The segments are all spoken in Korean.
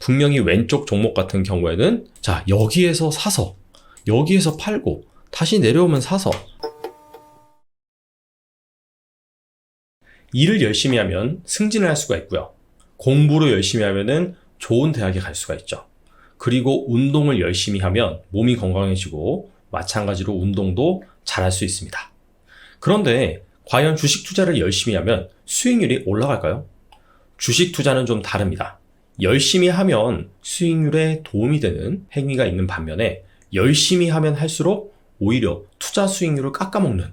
분명히 왼쪽 종목 같은 경우에는 자, 여기에서 사서 여기에서 팔고 다시 내려오면 사서 일을 열심히 하면 승진을 할 수가 있고요. 공부를 열심히 하면은 좋은 대학에 갈 수가 있죠. 그리고 운동을 열심히 하면 몸이 건강해지고 마찬가지로 운동도 잘할 수 있습니다. 그런데 과연 주식 투자를 열심히 하면 수익률이 올라갈까요? 주식 투자는 좀 다릅니다. 열심히 하면 수익률에 도움이 되는 행위가 있는 반면에 열심히 하면 할수록 오히려 투자 수익률을 깎아먹는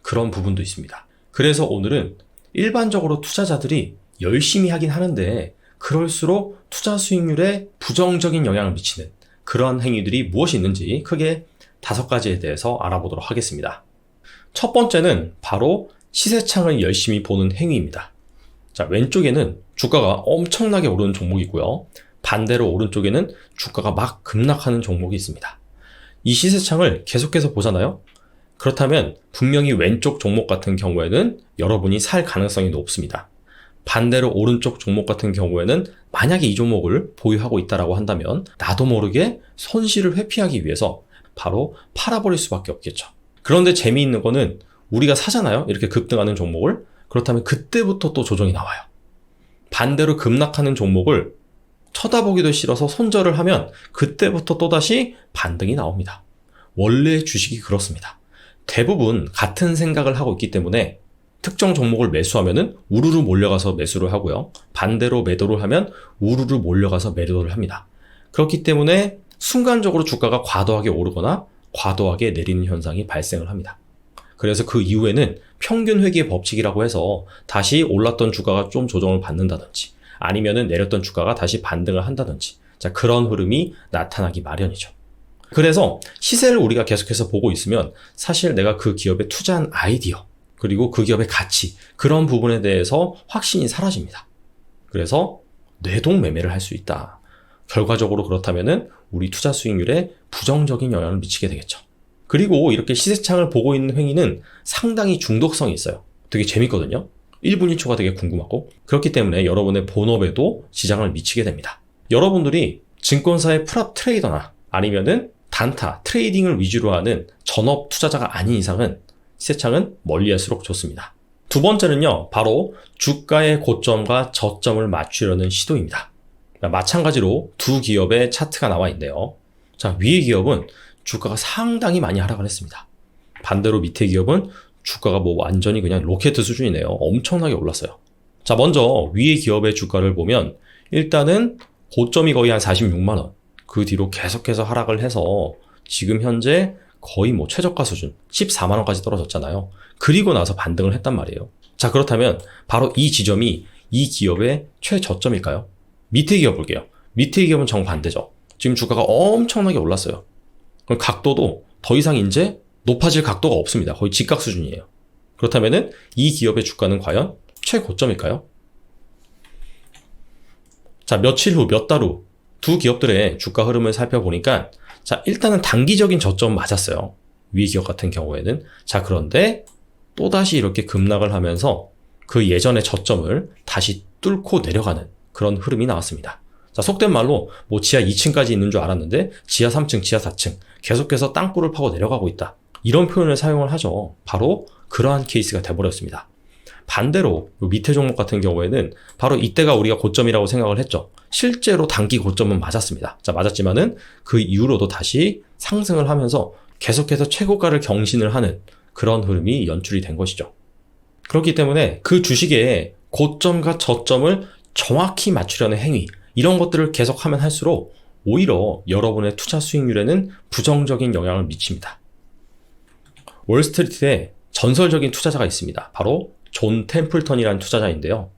그런 부분도 있습니다. 그래서 오늘은 일반적으로 투자자들이 열심히 하긴 하는데 그럴수록 투자 수익률에 부정적인 영향을 미치는 그런 행위들이 무엇이 있는지 크게 5가지에 대해서 알아보도록 하겠습니다. 첫 번째는 바로 시세창을 열심히 보는 행위입니다. 자, 왼쪽에는 주가가 엄청나게 오르는 종목이 있고요. 반대로 오른쪽에는 주가가 막 급락하는 종목이 있습니다. 이 시세창을 계속해서 보잖아요. 그렇다면 분명히 왼쪽 종목 같은 경우에는 여러분이 살 가능성이 높습니다. 반대로 오른쪽 종목 같은 경우에는 만약에 이 종목을 보유하고 있다고 한다면 나도 모르게 손실을 회피하기 위해서 바로 팔아버릴 수밖에 없겠죠. 그런데 재미있는 거는 우리가 사잖아요. 이렇게 급등하는 종목을. 그렇다면 그때부터 또 조정이 나와요. 반대로 급락하는 종목을 쳐다보기도 싫어서 손절을 하면 그때부터 또다시 반등이 나옵니다. 원래 주식이 그렇습니다. 대부분 같은 생각을 하고 있기 때문에 특정 종목을 매수하면은 우르르 몰려가서 매수를 하고요. 반대로 매도를 하면 우르르 몰려가서 매도를 합니다. 그렇기 때문에 순간적으로 주가가 과도하게 오르거나 과도하게 내리는 현상이 발생을 합니다. 그래서 그 이후에는 평균 회귀의 법칙이라고 해서 다시 올랐던 주가가 좀 조정을 받는다든지 아니면은 내렸던 주가가 다시 반등을 한다든지 자, 그런 흐름이 나타나기 마련이죠. 그래서 시세를 우리가 계속해서 보고 있으면 사실 내가 그 기업에 투자한 아이디어 그리고 그 기업의 가치 그런 부분에 대해서 확신이 사라집니다. 그래서 뇌동 매매를 할 수 있다. 결과적으로 그렇다면은 우리 투자 수익률에 부정적인 영향을 미치게 되겠죠. 그리고 이렇게 시세창을 보고 있는 행위는 상당히 중독성이 있어요. 되게 재밌거든요. 1분 1초가 되게 궁금하고 그렇기 때문에 여러분의 본업에도 지장을 미치게 됩니다. 여러분들이 증권사의 프랍 트레이더나 아니면은 단타, 트레이딩을 위주로 하는 전업 투자자가 아닌 이상은 시세창은 멀리할수록 좋습니다. 두 번째는요, 바로 주가의 고점과 저점을 맞추려는 시도입니다. 마찬가지로 두 기업의 차트가 나와 있네요. 자, 위의 기업은 주가가 상당히 많이 하락을 했습니다. 반대로 밑에 기업은 주가가 뭐 완전히 그냥 로켓 수준이네요. 엄청나게 올랐어요. 자, 먼저 위의 기업의 주가를 보면 일단은 고점이 거의 한 46만원. 그 뒤로 계속해서 하락을 해서 지금 현재 거의 뭐 최저가 수준 14만원까지 떨어졌잖아요. 그리고 나서 반등을 했단 말이에요. 자, 그렇다면 바로 이 지점이 이 기업의 최저점일까요? 밑에 기업 볼게요. 밑에 기업은 정반대죠. 지금 주가가 엄청나게 올랐어요. 그럼 각도도 더 이상 이제 높아질 각도가 없습니다. 거의 직각 수준이에요. 그렇다면은 이 기업의 주가는 과연 최고점일까요? 자, 며칠 후, 몇 달 후 두 기업들의 주가 흐름을 살펴보니까 자, 일단은 단기적인 저점 맞았어요. 위 기업 같은 경우에는. 자, 그런데 또다시 이렇게 급락을 하면서 그 예전의 저점을 다시 뚫고 내려가는 그런 흐름이 나왔습니다. 자, 속된 말로 뭐 지하 2층까지 있는 줄 알았는데 지하 3층, 지하 4층 계속해서 땅굴을 파고 내려가고 있다. 이런 표현을 사용을 하죠. 바로 그러한 케이스가 돼버렸습니다. 반대로 밑에 종목 같은 경우에는 바로 이때가 우리가 고점이라고 생각을 했죠. 실제로 단기 고점은 맞았습니다. 자, 맞았지만은 그 이후로도 다시 상승을 하면서 계속해서 최고가를 경신을 하는 그런 흐름이 연출이 된 것이죠. 그렇기 때문에 그 주식의 고점과 저점을 정확히 맞추려는 행위, 이런 것들을 계속하면 할수록 오히려 여러분의 투자 수익률에는 부정적인 영향을 미칩니다. 월스트리트에 전설적인 투자자가 있습니다. 바로 존 템플턴이라는 투자자인데요.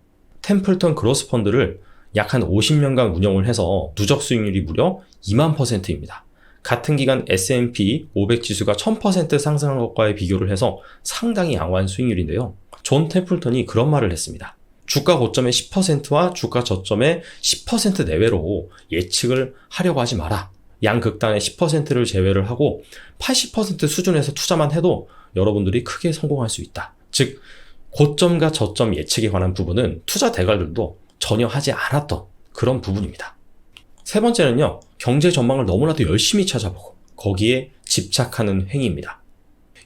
템플턴 그로스 펀드를 약 한 50년간 운영을 해서 누적 수익률이 무려 2만%입니다. 같은 기간 S&P 500 지수가 1000% 상승한 것과의 비교를 해서 상당히 양호한 수익률인데요. 존 템플턴이 그런 말을 했습니다. 주가 고점의 10%와 주가 저점의 10% 내외로 예측을 하려고 하지 마라. 양극단의 10%를 제외를 하고 80% 수준에서 투자만 해도 여러분들이 크게 성공할 수 있다. 즉 고점과 저점 예측에 관한 부분은 투자 대가들도 전혀 하지 않았던 그런 부분입니다. 세 번째는요, 경제 전망을 너무나도 열심히 찾아보고 거기에 집착하는 행위입니다.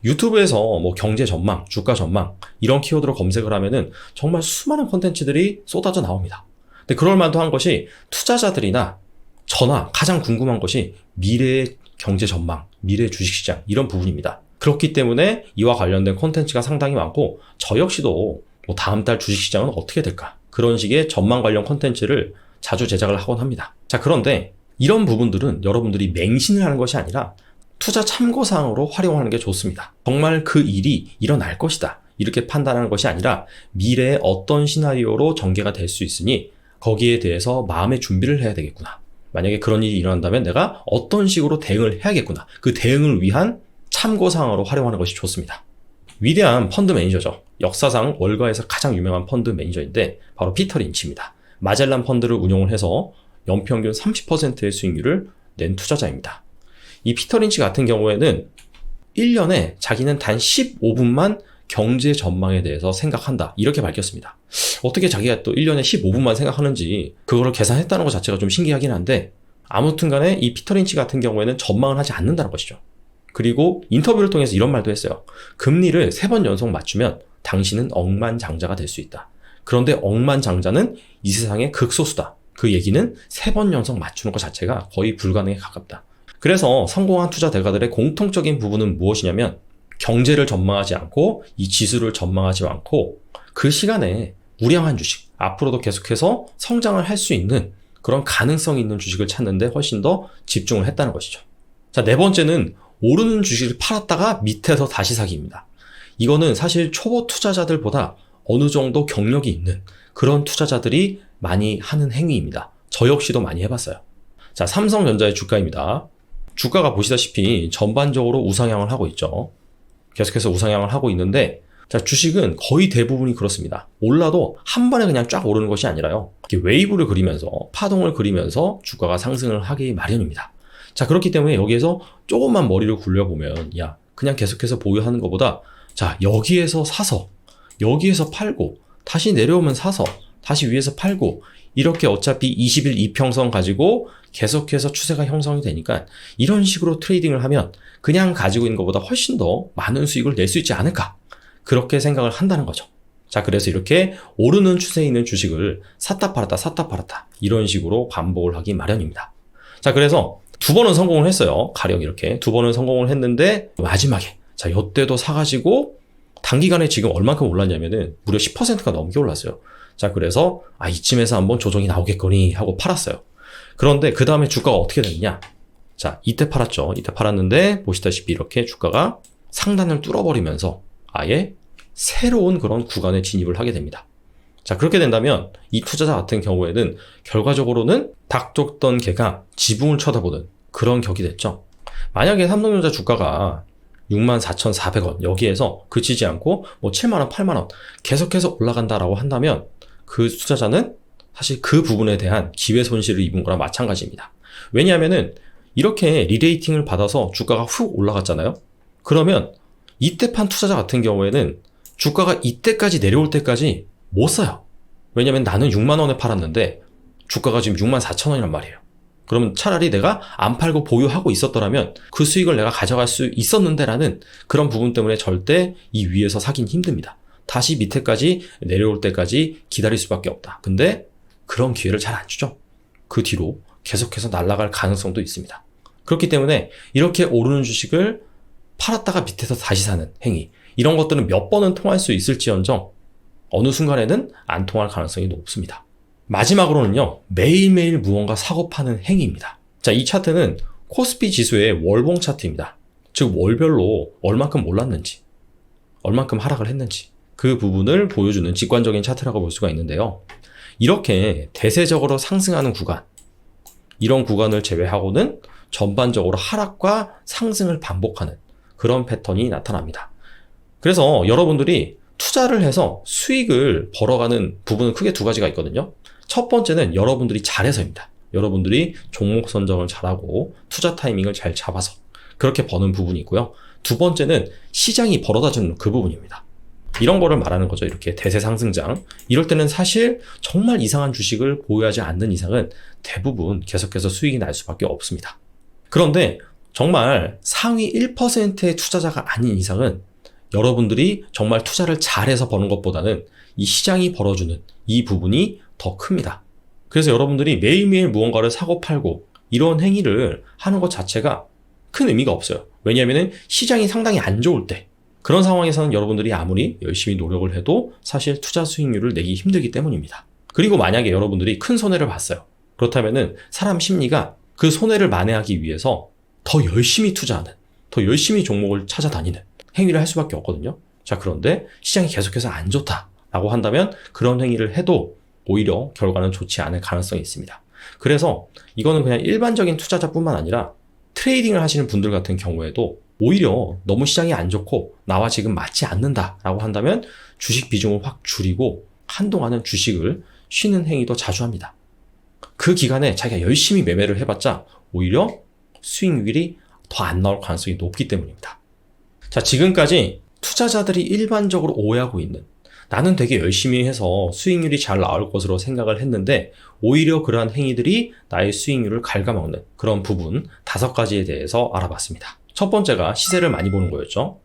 유튜브에서 뭐 경제 전망, 주가 전망 이런 키워드로 검색을 하면은 정말 수많은 콘텐츠들이 쏟아져 나옵니다. 근데 그럴 만도 한 것이 투자자들이나 저나 가장 궁금한 것이 미래의 경제 전망, 미래의 주식시장 이런 부분입니다. 그렇기 때문에 이와 관련된 콘텐츠가 상당히 많고 저 역시도 뭐 다음 달 주식시장은 어떻게 될까? 그런 식의 전망 관련 콘텐츠를 자주 제작을 하곤 합니다. 자, 그런데 이런 부분들은 여러분들이 맹신을 하는 것이 아니라 투자 참고사항으로 활용하는 게 좋습니다. 정말 그 일이 일어날 것이다. 이렇게 판단하는 것이 아니라 미래에 어떤 시나리오로 전개가 될 수 있으니 거기에 대해서 마음의 준비를 해야 되겠구나. 만약에 그런 일이 일어난다면 내가 어떤 식으로 대응을 해야겠구나. 그 대응을 위한 참고사항으로 활용하는 것이 좋습니다. 위대한 펀드 매니저죠. 역사상 월가에서 가장 유명한 펀드 매니저인데 바로 피터 린치입니다. 마젤란 펀드를 운용을 해서 연평균 30%의 수익률을 낸 투자자입니다. 이 피터 린치 같은 경우에는 1년에 자기는 단 15분만 경제 전망에 대해서 생각한다. 이렇게 밝혔습니다. 어떻게 자기가 또 1년에 15분만 생각하는지 그거를 계산했다는 것 자체가 좀 신기하긴 한데 아무튼 간에 이 피터 린치 같은 경우에는 전망을 하지 않는다는 것이죠. 그리고 인터뷰를 통해서 이런 말도 했어요. 금리를 3번 연속 맞추면 당신은 억만장자가 될 수 있다. 그런데 억만장자는 이 세상의 극소수다. 그 얘기는 3번 연속 맞추는 것 자체가 거의 불가능에 가깝다. 그래서 성공한 투자 대가들의 공통적인 부분은 무엇이냐면 경제를 전망하지 않고 이 지수를 전망하지 않고 그 시간에 우량한 주식, 앞으로도 계속해서 성장을 할 수 있는 그런 가능성이 있는 주식을 찾는데 훨씬 더 집중을 했다는 것이죠. 자, 네 번째는 오르는 주식을 팔았다가 밑에서 다시 사기입니다. 이거는 사실 초보 투자자들보다 어느 정도 경력이 있는 그런 투자자들이 많이 하는 행위입니다. 저 역시도 많이 해봤어요. 자, 삼성전자의 주가입니다. 주가가 보시다시피 전반적으로 우상향을 하고 있죠. 계속해서 우상향을 하고 있는데 자, 주식은 거의 대부분이 그렇습니다. 올라도 한 번에 그냥 쫙 오르는 것이 아니라요. 이렇게 웨이브를 그리면서 파동을 그리면서 주가가 상승을 하기 마련입니다. 자, 그렇기 때문에 여기에서 조금만 머리를 굴려보면 야, 그냥 계속해서 보유하는 것보다 자, 여기에서 사서 여기에서 팔고 다시 내려오면 사서 다시 위에서 팔고 이렇게 어차피 20일 이평선 가지고 계속해서 추세가 형성이 되니까 이런 식으로 트레이딩을 하면 그냥 가지고 있는 것보다 훨씬 더 많은 수익을 낼 수 있지 않을까 그렇게 생각을 한다는 거죠. 자, 그래서 이렇게 오르는 추세에 있는 주식을 샀다 팔았다 샀다 팔았다 이런 식으로 반복을 하기 마련입니다. 자, 그래서 2번은 성공을 했어요. 가령 이렇게 2번은 성공을 했는데 마지막에 자, 이때도 사가지고 단기간에 지금 얼만큼 올랐냐면은 무려 10%가 넘게 올랐어요. 자, 그래서 이쯤에서 한번 조정이 나오겠거니 하고 팔았어요. 그런데 그 다음에 주가가 어떻게 됐냐? 자, 이때 팔았죠. 이때 팔았는데 보시다시피 이렇게 주가가 상단을 뚫어버리면서 아예 새로운 그런 구간에 진입을 하게 됩니다. 자, 그렇게 된다면 이 투자자 같은 경우에는 결과적으로는 닭 쫓던 개가 지붕을 쳐다보는 그런 격이 됐죠. 만약에 삼성전자 주가가 64,400원 여기에서 그치지 않고 뭐 7만원, 8만원 계속해서 올라간다라고 한다면 그 투자자는 사실 그 부분에 대한 기회 손실을 입은 거랑 마찬가지입니다. 왜냐하면은 이렇게 리레이팅을 받아서 주가가 훅 올라갔잖아요. 그러면 이때 판 투자자 같은 경우에는 주가가 이때까지 내려올 때까지 못 사요. 왜냐면 나는 6만원에 팔았는데 주가가 지금 64,000원이란 말이에요. 그러면 차라리 내가 안 팔고 보유하고 있었더라면 그 수익을 내가 가져갈 수 있었는데 라는 그런 부분 때문에 절대 이 위에서 사긴 힘듭니다. 다시 밑에까지 내려올 때까지 기다릴 수밖에 없다. 근데 그런 기회를 잘 안 주죠. 그 뒤로 계속해서 날아갈 가능성도 있습니다. 그렇기 때문에 이렇게 오르는 주식을 팔았다가 밑에서 다시 사는 행위 이런 것들은 몇 번은 통할 수 있을지언정 어느 순간에는 안 통할 가능성이 높습니다. 마지막으로는요, 매일매일 무언가 사고 파는 행위입니다. 자, 이 차트는 코스피 지수의 월봉 차트입니다. 즉 월별로 얼만큼 올랐는지 얼만큼 하락을 했는지 그 부분을 보여주는 직관적인 차트라고 볼 수가 있는데요. 이렇게 대세적으로 상승하는 구간 이런 구간을 제외하고는 전반적으로 하락과 상승을 반복하는 그런 패턴이 나타납니다. 그래서 여러분들이 투자를 해서 수익을 벌어가는 부분은 크게 두 가지가 있거든요. 첫 번째는 여러분들이 잘해서입니다. 여러분들이 종목 선정을 잘하고 투자 타이밍을 잘 잡아서 그렇게 버는 부분이 있고요. 두 번째는 시장이 벌어다주는 그 부분입니다. 이런 거를 말하는 거죠. 이렇게 대세 상승장. 이럴 때는 사실 정말 이상한 주식을 보유하지 않는 이상은 대부분 계속해서 수익이 날 수밖에 없습니다. 그런데 정말 상위 1%의 투자자가 아닌 이상은 여러분들이 정말 투자를 잘해서 버는 것보다는 이 시장이 벌어주는 이 부분이 더 큽니다. 그래서 여러분들이 매일매일 무언가를 사고 팔고 이런 행위를 하는 것 자체가 큰 의미가 없어요. 왜냐하면 시장이 상당히 안 좋을 때 그런 상황에서는 여러분들이 아무리 열심히 노력을 해도 사실 투자 수익률을 내기 힘들기 때문입니다. 그리고 만약에 여러분들이 큰 손해를 봤어요. 그렇다면 사람 심리가 그 손해를 만회하기 위해서 더 열심히 투자하는, 더 열심히 종목을 찾아다니는 행위를 할 수밖에 없거든요. 자, 그런데 시장이 계속해서 안 좋다라고 한다면 그런 행위를 해도 오히려 결과는 좋지 않을 가능성이 있습니다. 그래서 이거는 그냥 일반적인 투자자뿐만 아니라 트레이딩을 하시는 분들 같은 경우에도 오히려 너무 시장이 안 좋고 나와 지금 맞지 않는다라고 한다면 주식 비중을 확 줄이고 한동안은 주식을 쉬는 행위도 자주 합니다. 그 기간에 자기가 열심히 매매를 해봤자 오히려 수익률이 더 안 나올 가능성이 높기 때문입니다. 자, 지금까지 투자자들이 일반적으로 오해하고 있는 나는 되게 열심히 해서 수익률이 잘 나올 것으로 생각을 했는데 오히려 그러한 행위들이 나의 수익률을 갉아먹는 그런 부분 5가지에 대해서 알아봤습니다. 첫 번째가 시세를 많이 보는 거였죠.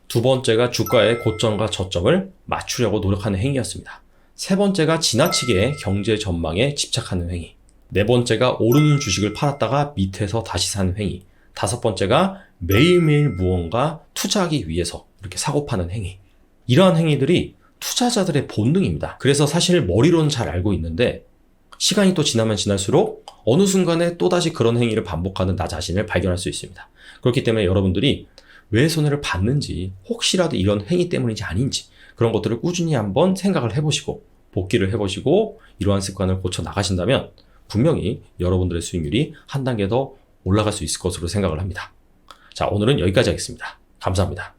두 번째가 주가의 고점과 저점을 맞추려고 노력하는 행위였습니다. 세 번째가 지나치게 경제 전망에 집착하는 행위. 네 번째가 오르는 주식을 팔았다가 밑에서 다시 사는 행위. 다섯 번째가 매일매일 무언가 투자하기 위해서 이렇게 사고 파는 행위. 이러한 행위들이 투자자들의 본능입니다. 그래서 사실 머리로는 잘 알고 있는데 시간이 또 지나면 지날수록 어느 순간에 또다시 그런 행위를 반복하는 나 자신을 발견할 수 있습니다. 그렇기 때문에 여러분들이 왜 손해를 봤는지 혹시라도 이런 행위 때문인지 아닌지 그런 것들을 꾸준히 한번 생각을 해보시고 복기를 해보시고 이러한 습관을 고쳐 나가신다면 분명히 여러분들의 수익률이 한 단계 더 올라갈 수 있을 것으로 생각을 합니다. 자, 오늘은 여기까지 하겠습니다. 감사합니다.